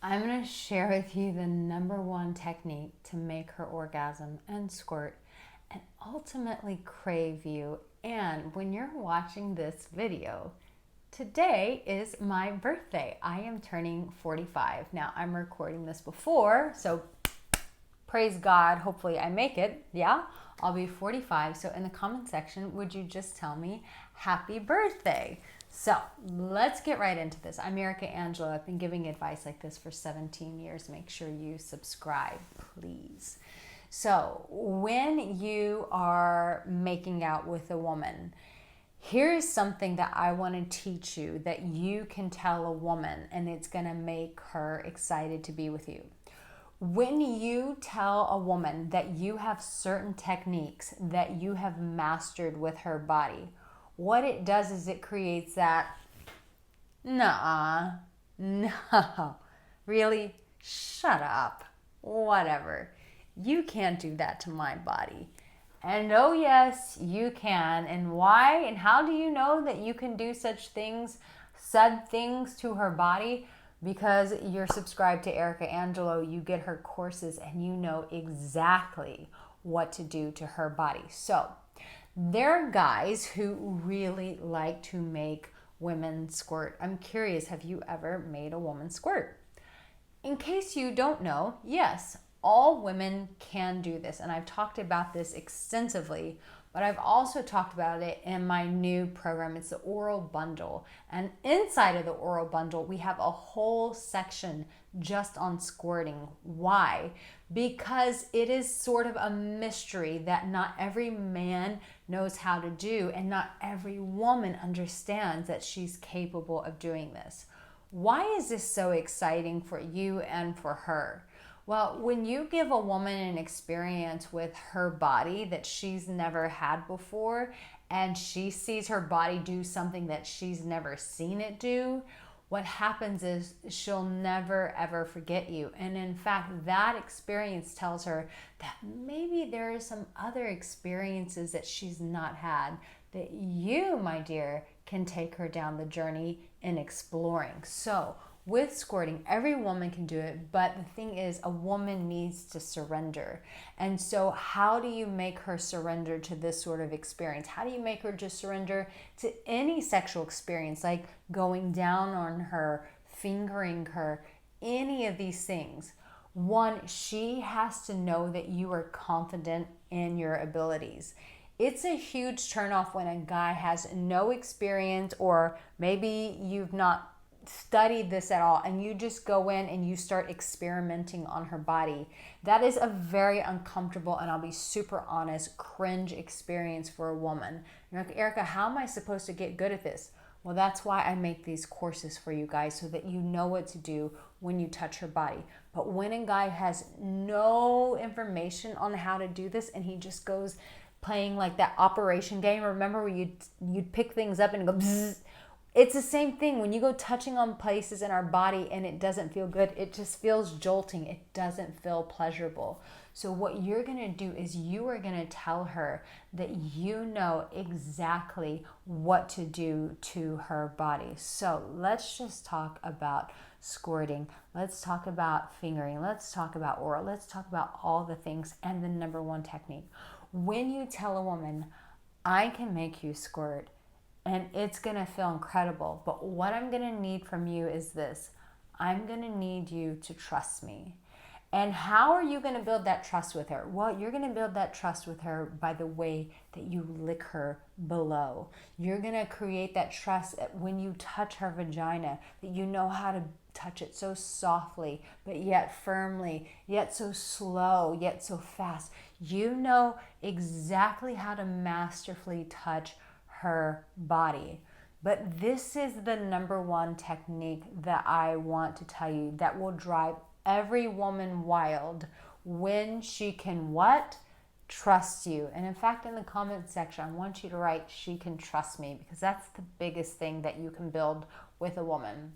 I'm going to share with you the number one technique to make her orgasm and squirt and ultimately crave you. And when you're watching this video, today is my birthday. I am turning 45. Now, I'm recording this before, so praise God, hopefully I make it. Yeah, I'll be 45. So in the comment section, would you just tell me happy birthday? So let's get right into this. I'm Arica Angelo. I've been giving advice like this for 17 years. Make sure you subscribe, please. So when you are making out with a woman, here's something that I want to teach you that you can tell a woman and it's going to make her excited to be with you. When you tell a woman that you have certain techniques that you have mastered with her body, what it does is it creates that, nah, no, really, shut up, whatever. You can't do that to my body. And oh yes, you can. And why? And how do you know that you can do such things, said things to her body? Because you're subscribed to Arica Angelo, you get her courses and you know exactly what to do to her body. So there are guys who really like to make women squirt. I'm curious, have you ever made a woman squirt? In case you don't know, yes, all women can do this. And I've talked about this extensively, but I've also talked about it in my new program. It's the Oral Bundle. And inside of the Oral Bundle, we have a whole section just on squirting. Why? Because it is sort of a mystery that not every man knows how to do, and not every woman understands that she's capable of doing this. Why is this so exciting for you and for her? Well, when you give a woman an experience with her body that she's never had before, and she sees her body do something that she's never seen it do, what happens is she'll never ever forget you. And in fact, that experience tells her that maybe there are some other experiences that she's not had that you, my dear, can take her down the journey in exploring. So with squirting, every woman can do it, but the thing is, a woman needs to surrender. And so how do you make her surrender to this sort of experience? How do you make her just surrender to any sexual experience, like going down on her, fingering her, any of these things? One, she has to know that you are confident in your abilities. It's a huge turnoff when a guy has no experience, or maybe you've not studied this at all, and you just go in and you start experimenting on her body. That is a very uncomfortable, and I'll be super honest, cringe experience for a woman. You're like, Arica, how am I supposed to get good at this? Well, that's why I make these courses for you guys, so that you know what to do when you touch her body. But when a guy has no information on how to do this, and he just goes playing like that operation game, remember where you'd pick things up and go bzzz. It's the same thing when you go touching on places in our body and it doesn't feel good. It just feels jolting. It doesn't feel pleasurable. So what you're going to do is you are going to tell her that you know exactly what to do to her body. So let's just talk about squirting. Let's talk about fingering. Let's talk about oral. Let's talk about all the things, and the number one technique. When you tell a woman, I can make you squirt, and it's going to feel incredible. But what I'm going to need from you is this. I'm going to need you to trust me. And how are you going to build that trust with her? Well, you're going to build that trust with her by the way that you lick her below. You're going to create that trust when you touch her vagina, that you know how to touch it so softly, but yet firmly, yet so slow, yet so fast. You know exactly how to masterfully touch her body. But this is the number one technique that I want to tell you that will drive every woman wild when she can what? Trust you. And in fact, in the comment section, I want you to write, she can trust me, because that's the biggest thing that you can build with a woman.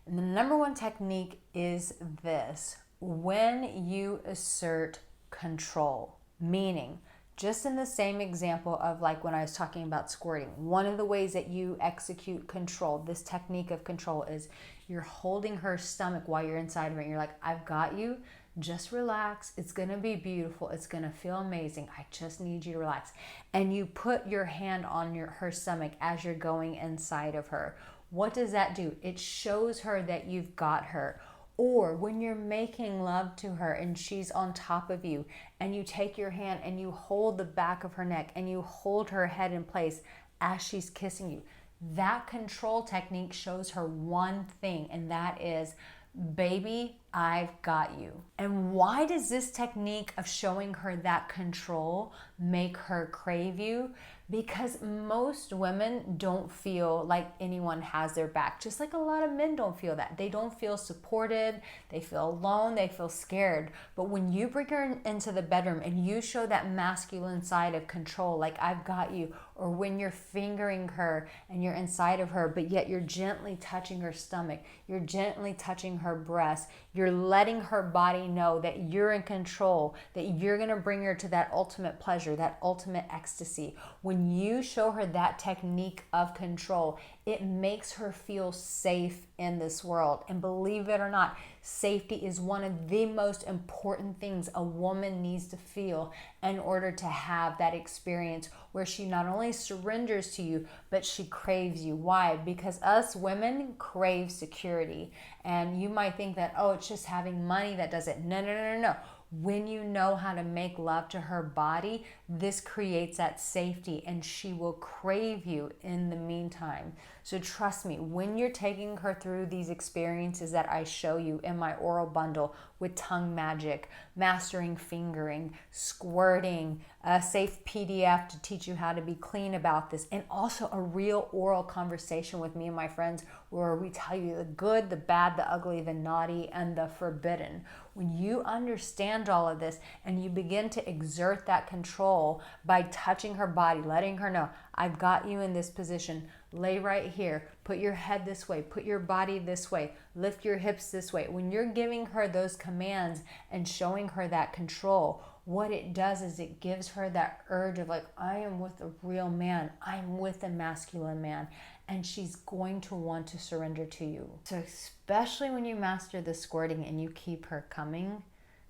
And the number one technique is this. When you assert control, meaning Just in the same example of like when I was talking about squirting, one of the ways that you execute control, this technique of control, is you're holding her stomach while you're inside of her and you're like, I've got you. Just relax. It's going to be beautiful. It's going to feel amazing. I just need you to relax. And you put your hand on her stomach as you're going inside of her. What does that do? It shows her that you've got her. Or when you're making love to her and she's on top of you and you take your hand and you hold the back of her neck and you hold her head in place as she's kissing you. That control technique shows her one thing, and that is, baby, I've got you. And why does this technique of showing her that control make her crave you? Because most women don't feel like anyone has their back, just like a lot of men don't feel that. They don't feel supported, they feel alone, they feel scared. But when you bring her into the bedroom and you show that masculine side of control, like I've got you, or when you're fingering her and you're inside of her, but yet you're gently touching her stomach, you're gently touching her breast, you're letting her body know that you're in control, that you're going to bring her to that ultimate pleasure, that ultimate ecstasy. When you show her that technique of control, it makes her feel safe in this world. And believe it or not, safety is one of the most important things a woman needs to feel in order to have that experience where she not only surrenders to you, but she craves you. Why? Because us women crave security. And you might think that, oh, it's just having money that does it. No, no, no, no, no. When you know how to make love to her body, this creates that safety and she will crave you in the meantime. So trust me, when you're taking her through these experiences that I show you in my oral bundle with tongue magic, mastering fingering, squirting, a safe PDF to teach you how to be clean about this, and also a real oral conversation with me and my friends where we tell you the good, the bad, the ugly, the naughty, and the forbidden. When you understand all of this and you begin to exert that control by touching her body, letting her know, I've got you in this position, lay right here, put your head this way, put your body this way, lift your hips this way. When you're giving her those commands and showing her that control, what it does is it gives her that urge of like, I am with a real man, I'm with a masculine man, and she's going to want to surrender to you. So especially when you master the squirting and you keep her coming,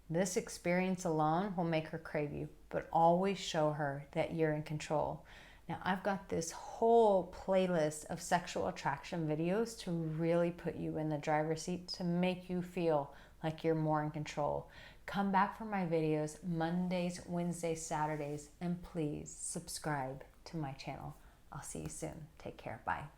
this experience alone will make her crave you, but always show her that you're in control. Now, I've got this whole playlist of sexual attraction videos to really put you in the driver's seat, to make you feel like you're more in control. Come back for my videos Mondays, Wednesdays, Saturdays, and please subscribe to my channel. I'll see you soon. Take care. Bye.